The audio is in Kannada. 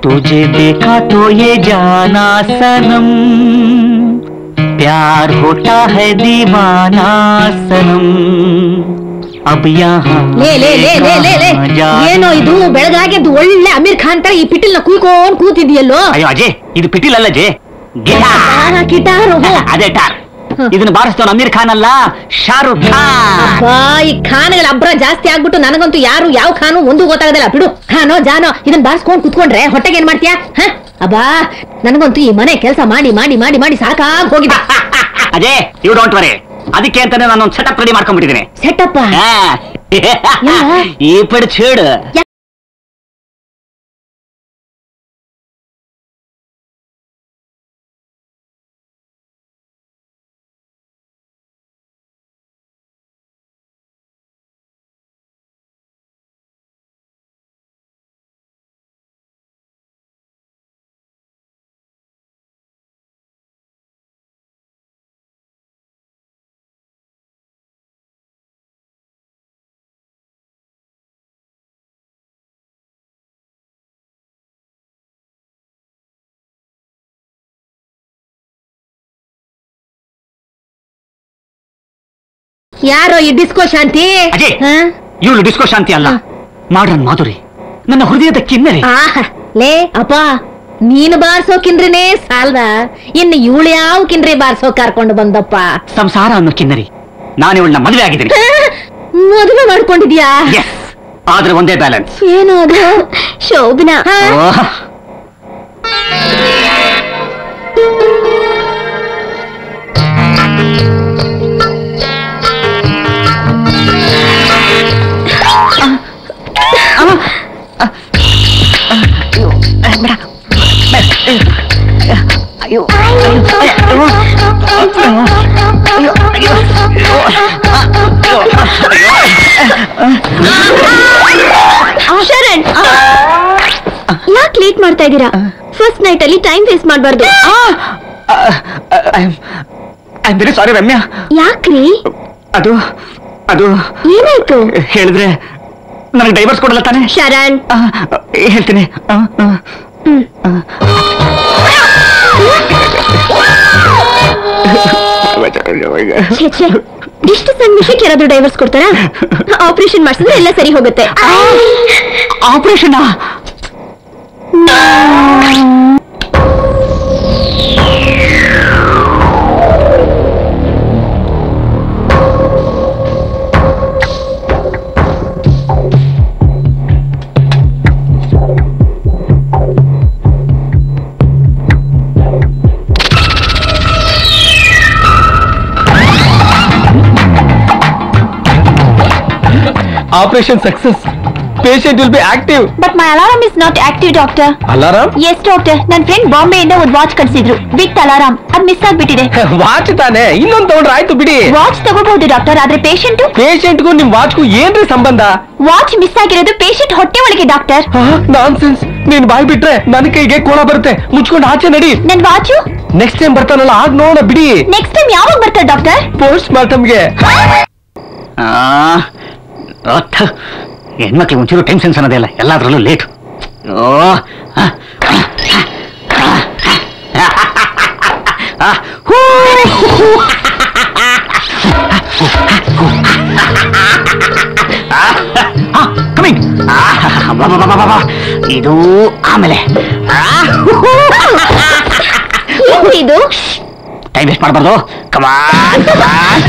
तुझे देखा तो ये जाना सनम प्यार होता है दीवाना सनम अब यहाँ ಲೇ ಲೇ ಲೇ ಲೇ ಲೇ ಲೇ ಏನೋ ಇದು ಬೆಳಗಾಗೆದ್ದು ಒಳ್ಳೆ ಅಮೀರ್ ಖಾನ್ ತರ ಈ ಪಿಟಿಲ್ ನ ಕೂಯ್ಕೊಂಡ್ ಕೂತಿದ್ಯಲ್ಲೋ. ಅಯ್ಯೋ ಅಜಯ್, ಇದು ಪಿಟಿಲ್ ಅಲ್ಲ ಜೆ, ಗಿಟಾರ್. ಅದೇ ಟಾರ್. ಇದನ್ನ ಬಾರಿಸ್ತವನು ಅಮೀರ್ ಖಾನ್ ಅಲ್ಲ, ಶಾರುಖ್ ಖಾನ್. ಈ ಖಾನ್ಗಳ ಅಬ್ರ ಜಾಸ್ತಿ ಆಗ್ಬಿಟ್ಟು ನನಗಂತೂ ಯಾರು ಯಾವ ಖಾನು ಒಂದು ಗೊತ್ತಾಗದಿಲ್ಲ. ಬಿಡು, ಖಾನೋ ಜಾನೋ ಇದನ್ನ ಬಾರಿಸ್ಕೊಂಡ್ ಕುತ್ಕೊಂಡ್ರೆ ಹೊಟ್ಟೆಗೆ ಏನ್ ಮಾಡ್ತೀಯಾ? ಅಬ್ಬಾ, ನನಗಂತೂ ಈ ಮನೆ ಕೆಲಸ ಮಾಡಿ ಮಾಡಿ ಮಾಡಿ ಮಾಡಿ ಸಾಕಾಗ್ ಹೋಗಿದೆ. ಅಜಯ್, ಯು ಡೋಂಟ್ ವರಿ, ಅದಕ್ಕೆ ಅಂತಾನೆ ನಾನೊಂದು ಸೆಟಪ್ ರೆಡಿ ಮಾಡ್ಕೊಂಡ್ಬಿಟ್ಟಿದ್ದೀನಿ. ಸೆಟಪ್ ಈ ಪಡ್ ಚೇಡು. ಯಾರೋ ಈ ಡಿಸ್ಕೋ ಶಾಂತಿ? ಇವಳು ಡಿಸ್ಕೋ ಶಾಂತಿ ಅಲ್ಲ, ಮಾಡ್ರನ್ ಮಾಧುರಿ, ನನ್ನ ಹೃದಯದ ಕಿನ್ನರಿ. ಲೇ ಅಪ್ಪ, ನೀನು ಬಾರ್ಸೋ ಕಿನ್ರಿನೇ ಸಾಲ್ದ, ಇನ್ನು ಇವಳು ಯಾವ ಕಿನ್ರಿ ಬಾರ್ಸೋ ಕರ್ಕೊಂಡು ಬಂದಪ್ಪ? ಸಂಸಾರ ಅನ್ನೋ ಕಿನ್ನರಿ. ನಾನು ಇವಳನ್ನ ಮದುವೆ ಆಗಿದ್ದೀನಿ. ಮದುವೆ ಮಾಡ್ಕೊಂಡಿದ್ಯಾ? ಆದ್ರೆ ಒಂದೇ ಬ್ಯಾಲೆನ್ಸ್. ಏನು ಅದು? ಶೋಭನಾ. ಶರಣ್, ಯಾಕೆ ಲೇಟ್ ಮಾಡ್ತಾ ಇದ್ದೀರಾ? ಫಸ್ಟ್ ನೈಟ್ ಅಲ್ಲಿ ಟೈಮ್ ವೇಸ್ಟ್ ಮಾಡಬಾರ್ದು. I am very sorry Ramya. ಯಾಕ್ರಿ? ಅದು ಅದು ಏನಾಯ್ತು? ಹೇಳಿದ್ರೆ ನನಗೆ ಡೈವರ್ಸ್ ಕೊಡಲ್ಲ ತಾನೆ? ಶರಣ್, ಹೇಳ್ತೀನಿ. ಇಷ್ಟು ಸಣ್ಣ ವಿಷಯಕ್ಕೆ ಯಾರಾದ್ರೂ ಡೈವರ್ಸ್ ಕೊಡ್ತಾರಾ? ಆಪರೇಷನ್ ಮಾಡಿಸಿದ್ರೆ ಎಲ್ಲ ಸರಿ ಹೋಗುತ್ತೆ. Operation? Operation success. Patient will be active. But my alarm is not active, doctor. Alarm? Yes, doctor. ನನ್ನ ಫ್ರೆಂಡ್ ಬಾಂಬೆ ಇಂದ ಒಂದು ವಾಚ್ ಕಳಿಸಿದ್ರು, ವಿತ್ ಅಲಾರಾಮ್. ಅದು ಮಿಸ್ ಆಗ್ಬಿಟ್ಟಿದೆ. ವಾಚ್ ತಾನೆ, ಇನ್ನೊಂದು ತಗೊಂಡ್ರೆ ಆಯ್ತು ಬಿಡಿ. ವಾಚ್ ತಗೋಬಹುದು ಡಾಕ್ಟರ್, ಆದ್ರೆ ಪೇಷಂಟ್ಗೂ ನಿಮ್ ವಾಚ್ಗೂ ಏನ್ರಿ ಸಂಬಂಧ? ವಾಚ್ ಮಿಸ್ ಆಗಿರೋದು ಪೇಷಂಟ್ ಹೊಟ್ಟೆ ಒಳಗೆ ಡಾಕ್ಟರ್. ನಾನ್ಸೆನ್ಸ್. ನೀನ್ ಬಾಯ್ ಬಿಟ್ರೆ ನನ್ನ ಕೈಗೆ ಕೋಳ ಬರುತ್ತೆ. ಮುಚ್ಕೊಂಡು ಆಚೆ ನಡಿ. ನನ್ ವಾಚು ನೆಕ್ಸ್ಟ್ ಟೈಮ್ ಬರ್ತಾನಲ್ಲ, ಆಗ ನೋಡ ಬಿಡಿ. ನೆಕ್ಸ್ಟ್ ಟೈಮ್ ಯಾವಾಗ ಬರ್ತಾರೆ ಡಾಕ್ಟರ್? ಪೋಸ್ಟ್ ಮಾರ್ಟಮ್ಗೆ. ಹೆಣ್ಮಕ್ಳಿಗೆ ಒಂಚೂರು ಟೈಮ್ ಸೆನ್ಸ್ ಅನ್ನೋದೇ ಇಲ್ಲ, ಎಲ್ಲಾದ್ರಲ್ಲೂ ಲೇಟ್. ಇದು ಆಮೇಲೆ ಇದು ಟೈಮ್ ವೇಸ್ಟ್ ಮಾಡಬಾರ್ದು. ಕಮಾನ್ ಕಮಾನ್.